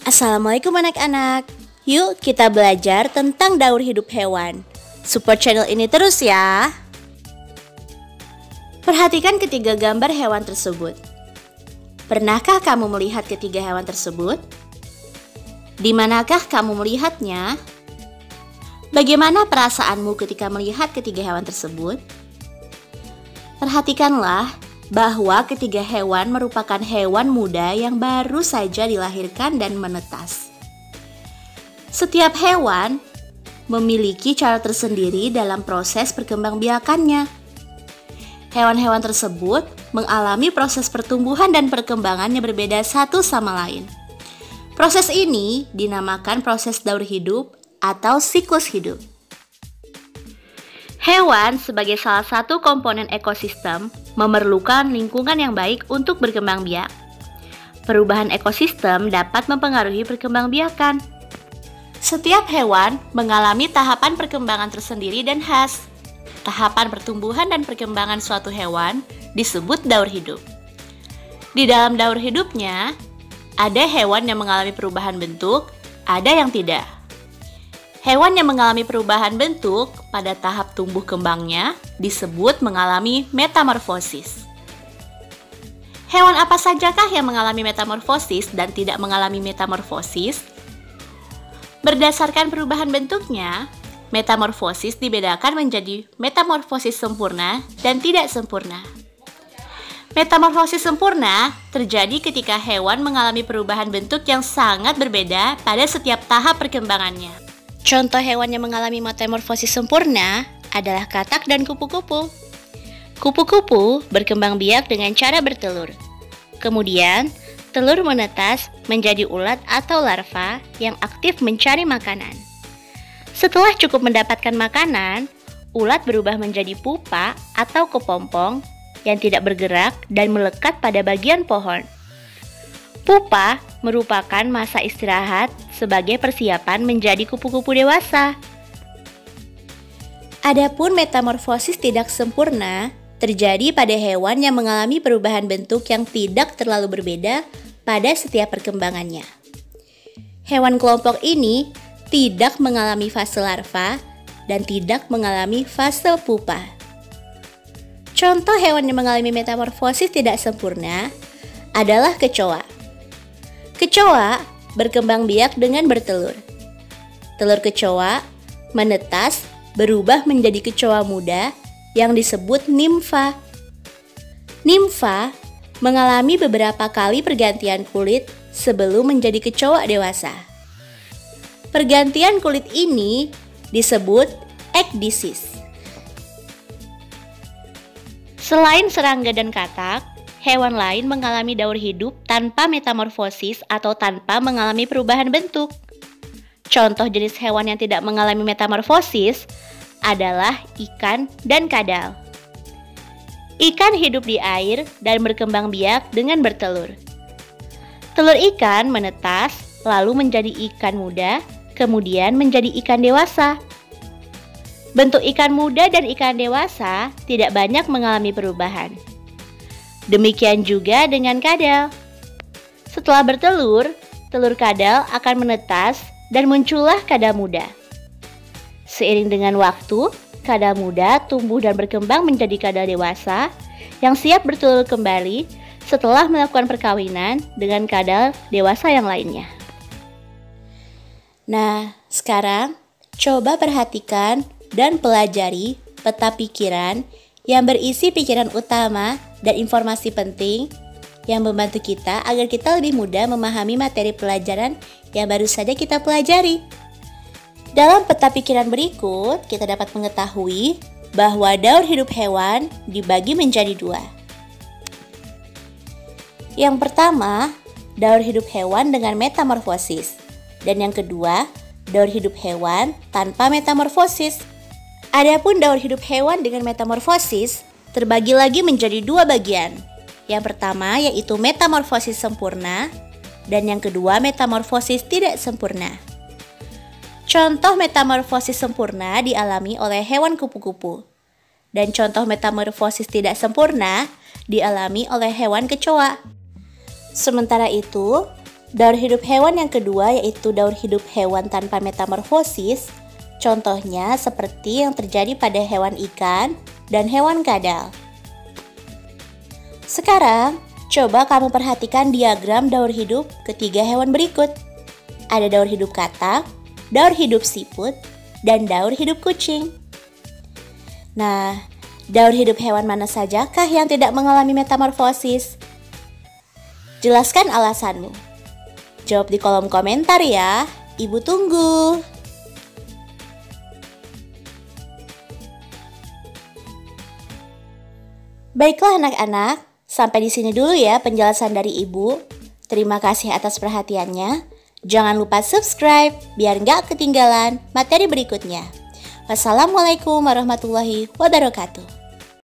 Assalamualaikum anak-anak. Yuk kita belajar tentang daur hidup hewan. Support channel ini terus ya. Perhatikan ketiga gambar hewan tersebut. Pernahkah kamu melihat ketiga hewan tersebut? Di manakah kamu melihatnya? Bagaimana perasaanmu ketika melihat ketiga hewan tersebut? Perhatikanlah bahwa ketiga hewan merupakan hewan muda yang baru saja dilahirkan dan menetas. Setiap hewan memiliki cara tersendiri dalam proses perkembangbiakannya. Hewan-hewan tersebut mengalami proses pertumbuhan dan perkembangannya berbeda satu sama lain. Proses ini dinamakan proses daur hidup atau siklus hidup. Hewan sebagai salah satu komponen ekosistem memerlukan lingkungan yang baik untuk berkembang biak. Perubahan ekosistem dapat mempengaruhi perkembangbiakan. Setiap hewan mengalami tahapan perkembangan tersendiri dan khas. Tahapan pertumbuhan dan perkembangan suatu hewan disebut daur hidup. Di dalam daur hidupnya, ada hewan yang mengalami perubahan bentuk, ada yang tidak. Hewan yang mengalami perubahan bentuk pada tahap tumbuh kembangnya disebut mengalami metamorfosis. Hewan apa sajakah yang mengalami metamorfosis dan tidak mengalami metamorfosis? Berdasarkan perubahan bentuknya, metamorfosis dibedakan menjadi metamorfosis sempurna dan tidak sempurna. Metamorfosis sempurna terjadi ketika hewan mengalami perubahan bentuk yang sangat berbeda pada setiap tahap perkembangannya. Contoh hewan yang mengalami metamorfosis sempurna adalah katak dan kupu-kupu. Kupu-kupu berkembang biak dengan cara bertelur. Kemudian, telur menetas menjadi ulat atau larva yang aktif mencari makanan. Setelah cukup mendapatkan makanan, ulat berubah menjadi pupa atau kepompong yang tidak bergerak dan melekat pada bagian pohon. Pupa merupakan masa istirahat sebagai persiapan menjadi kupu-kupu dewasa. Adapun metamorfosis tidak sempurna terjadi pada hewan yang mengalami perubahan bentuk yang tidak terlalu berbeda pada setiap perkembangannya. Hewan kelompok ini tidak mengalami fase larva dan tidak mengalami fase pupa. Contoh hewan yang mengalami metamorfosis tidak sempurna adalah kecoa. Kecoa berkembang biak dengan bertelur. Telur kecoa menetas berubah menjadi kecoa muda yang disebut nimfa. Nimfa mengalami beberapa kali pergantian kulit sebelum menjadi kecoa dewasa. Pergantian kulit ini disebut ekdisis. Selain serangga dan katak, hewan lain mengalami daur hidup tanpa metamorfosis atau tanpa mengalami perubahan bentuk. Contoh jenis hewan yang tidak mengalami metamorfosis adalah ikan dan kadal. Ikan hidup di air dan berkembang biak dengan bertelur. Telur ikan menetas lalu menjadi ikan muda, kemudian menjadi ikan dewasa. Bentuk ikan muda dan ikan dewasa tidak banyak mengalami perubahan. Demikian juga dengan kadal. Setelah bertelur, telur kadal akan menetas dan muncullah kadal muda. Seiring dengan waktu, kadal muda tumbuh dan berkembang menjadi kadal dewasa yang siap bertelur kembali setelah melakukan perkawinan dengan kadal dewasa yang lainnya. Nah, sekarang coba perhatikan dan pelajari peta pikiran yang berisi pikiran utama dan informasi penting yang membantu kita agar kita lebih mudah memahami materi pelajaran yang baru saja kita pelajari. Dalam peta pikiran berikut, kita dapat mengetahui bahwa daur hidup hewan dibagi menjadi dua. Yang pertama, daur hidup hewan dengan metamorfosis. Dan yang kedua, daur hidup hewan tanpa metamorfosis. Adapun daur hidup hewan dengan metamorfosis terbagi lagi menjadi dua bagian. Yang pertama yaitu metamorfosis sempurna dan yang kedua metamorfosis tidak sempurna. Contoh metamorfosis sempurna dialami oleh hewan kupu-kupu dan contoh metamorfosis tidak sempurna dialami oleh hewan kecoa. Sementara itu, Daur hidup hewan yang kedua yaitu daur hidup hewan tanpa metamorfosis. Contohnya seperti yang terjadi pada hewan ikan dan hewan kadal. Sekarang, coba kamu perhatikan diagram daur hidup ketiga hewan berikut. Ada daur hidup katak, daur hidup siput, dan daur hidup kucing. Nah, daur hidup hewan mana sajakah yang tidak mengalami metamorfosis? Jelaskan alasanmu. Jawab di kolom komentar ya. Ibu tunggu. Baiklah anak-anak, sampai di sini dulu ya penjelasan dari Ibu. Terima kasih atas perhatiannya. Jangan lupa subscribe biar nggak ketinggalan materi berikutnya. Wassalamualaikum warahmatullahi wabarakatuh.